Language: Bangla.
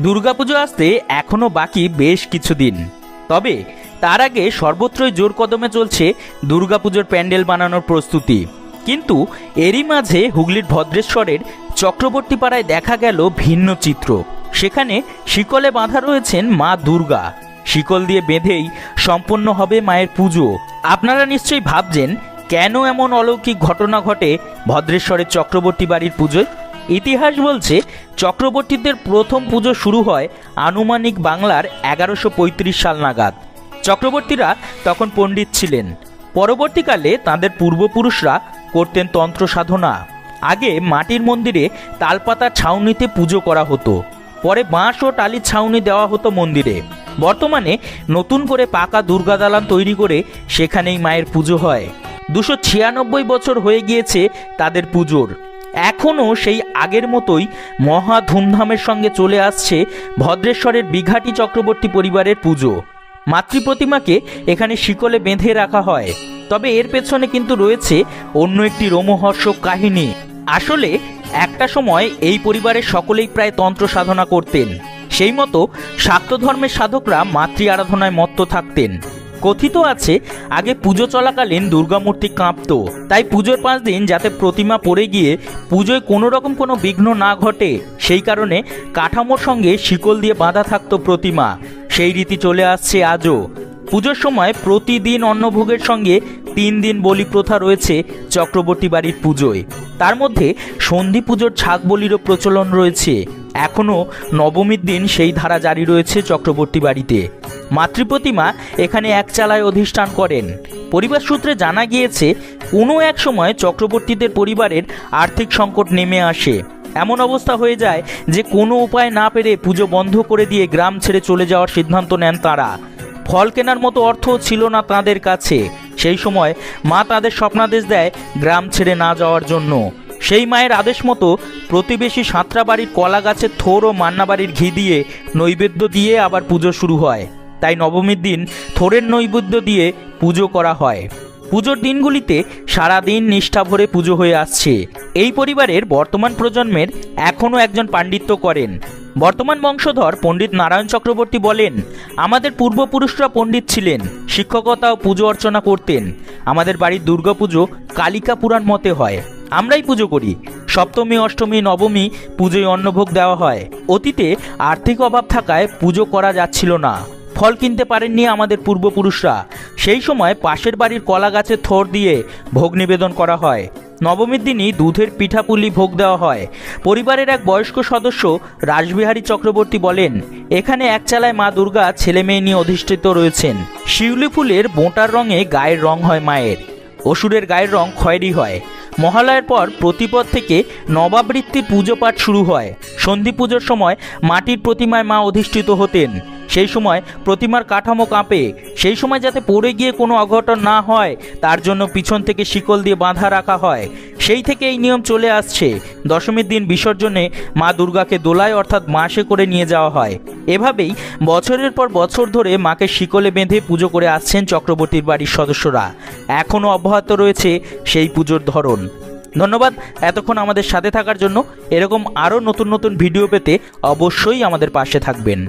দুর্গাপুজো আসতে এখনো বাকি বেশ কিছুদিন, তবে তার আগে সর্বত্রই জোর কদমে চলছে দুর্গাপুজোর প্যান্ডেল বানানোর প্রস্তুতি। কিন্তু এরই মাঝে হুগলির ভদ্রেশ্বরের চক্রবর্তী পাড়ায় দেখা গেল ভিন্ন চিত্র। সেখানে শিকলে বাঁধা রয়েছেন মা দুর্গা। শিকল দিয়ে বেঁধেই সম্পন্ন হবে মায়ের পুজো। আপনারা নিশ্চয়ই ভাবছেন কেন এমন অলৌকিক ঘটনা ঘটে ভদ্রেশ্বরের চক্রবর্তী বাড়ির পুজোয়। ইতিহাস বলছে চক্রবর্তীদের প্রথম পুজো শুরু হয় আনুমানিক বাংলার 1135 সাল নাগাদ। চক্রবর্তীরা তখন পণ্ডিত ছিলেন। পরবর্তীকালে তাদের পূর্বপুরুষরা করতেন তন্ত্র সাধনা। আগে মাটির মন্দিরে তালপাতার ছাউনিতে পুজো করা হতো, পরে বাঁশ ও টালির ছাউনি দেওয়া হতো মন্দিরে। বর্তমানে নতুন করে পাকা দুর্গা দালান তৈরি করে সেখানেই মায়ের পুজো হয়। 296 বছর হয়ে গিয়েছে তাদের পুজোর। এখনও সেই আগের মতোই মহা ধুমধামের সঙ্গে চলে আসছে ভদ্রেশ্বরের বিঘাটি চক্রবর্তী পরিবারের পুজো। মাতৃপ্রতিমাকে এখানে শিকলে বেঁধে রাখা হয়। তবে এর পেছনে কিন্তু রয়েছে অন্য একটি রোমহর্ষক কাহিনী। আসলে একটা সময় এই পরিবারের সকলেই প্রায় তন্ত্র সাধনা করতেন। সেই মতো শাক্ত ধর্মের সাধকরা মাতৃ আরাধনায় মত্ত থাকতেন। কথিত আছে আগে পুজো চলাকালীন দুর্গামূর্তি কাঁপত, তাই পুজোর 5 দিন যাতে প্রতিমা পড়ে গিয়ে পুজোয় কোনো রকম কোনো বিঘ্ন না ঘটে, সেই কারণে কাঠামোর সঙ্গে শিকল দিয়ে বাঁধা থাকতো প্রতিমা। সেই রীতি চলে আসছে আজও। পুজোর সময় প্রতিদিন অন্নভোগের সঙ্গে 3 দিন বলি প্রথা রয়েছে চক্রবর্তী বাড়ির পুজোয়। তার মধ্যে সন্ধি পুজোর ছাগ বলিরও প্রচলন রয়েছে। এখনও নবমীর দিন সেই ধারা জারি রয়েছে চক্রবর্তী বাড়িতে। মাতৃপ্রতিমা এখানে এক চালায় অধিষ্ঠান করেন। পরিবার সূত্রে জানা গিয়েছে কোনো এক সময় চক্রবর্তীদের পরিবারের আর্থিক সংকট নেমে আসে। এমন অবস্থা হয়ে যায় যে কোনো উপায় না পেরে পুজো বন্ধ করে দিয়ে গ্রাম ছেড়ে চলে যাওয়ার সিদ্ধান্ত নেন তারা। ফল কেনার মতো অর্থ ছিল না তাদের কাছে। সেই সময় মা তাদের স্বপ্নাদেশ দেয় গ্রাম ছেড়ে না যাওয়ার জন্য। সেই মায়ের আদেশ মতো প্রতিবেশী সাঁতরা বাড়ির কলা গাছের থোর ও মান্না বাড়ির ঘি দিয়ে নৈবেদ্য দিয়ে আবার পুজো শুরু হয়। তাই নবমীর দিন থোরের নৈবেদ্য দিয়ে পুজো করা হয়। পুজোর দিনগুলিতে সারাদিন নিষ্ঠা ভরে পুজো হয়ে আসছে। এই পরিবারের বর্তমান প্রজন্মের এখনও একজন পাণ্ডিত্য করেন। বর্তমান বংশধর পণ্ডিত নারায়ণ চক্রবর্তী বলেন, আমাদের পূর্বপুরুষরা পণ্ডিত ছিলেন, শিক্ষকতা ও পুজো অর্চনা করতেন। আমাদের বাড়ির দুর্গাপুজো কালিকা পুরাণ মতে হয়, আমরাই পুজো করি। সপ্তমী, অষ্টমী, নবমী পুজোয় অন্নভোগ দেওয়া হয়। অতীতে আর্থিক অভাব থাকায় পুজো করা যাচ্ছিল না, ফল কিনতে পারেননি আমাদের পূর্বপুরুষরা। সেই সময় পাশের বাড়ির কলা গাছের থোর দিয়ে ভোগ নিবেদন করা হয়। নবমীর দিনই দুধের পিঠাপুলি ভোগ দেওয়া হয়। পরিবারের এক বয়স্ক সদস্য রাসবিহারী চক্রবর্তী বলেন, এখানে এক চালায় মা দুর্গা ছেলে মেয়ে নিয়ে অধিষ্ঠিত রয়েছেন। শিউলি ফুলের বোঁটার রঙে গায়ের রং হয় মায়ের, অসুরের গায়ের রং খয়েরি হয়। মহালয়ার পর প্রতিপদ থেকে নবাবৃত্তির পুজো পাঠ শুরু হয়। সন্ধি পুজোর সময় মাটির প্রতিমায় মা অধিষ্ঠিত হতেন। সেই সময় প্রতিমার কাঠামো কাঁপে। সেই সময় যাতে পড়ে গিয়ে কোনো অঘটন না হয় তার জন্য পিছন থেকে শিকল দিয়ে বাঁধা রাখা হয়। সেই থেকে এই নিয়ম চলে আসছে। দশমীর দিন বিসর্জনে মা দুর্গাকে দোলায় অর্থাৎ মাসে করে নিয়ে যাওয়া হয়। এভাবেই বছরের পর বছর ধরে মাকে শিকলে বেঁধে পুজো করে আসছেন চক্রবর্তীর বাড়ির সদস্যরা। এখনও অব্যাহত রয়েছে সেই পুজোর ধরন। ধন্যবাদ এতক্ষণ আমাদের সাথে থাকার জন্য। এরকম আরও নতুন নতুন ভিডিও পেতে অবশ্যই আমাদের পাশে থাকবেন।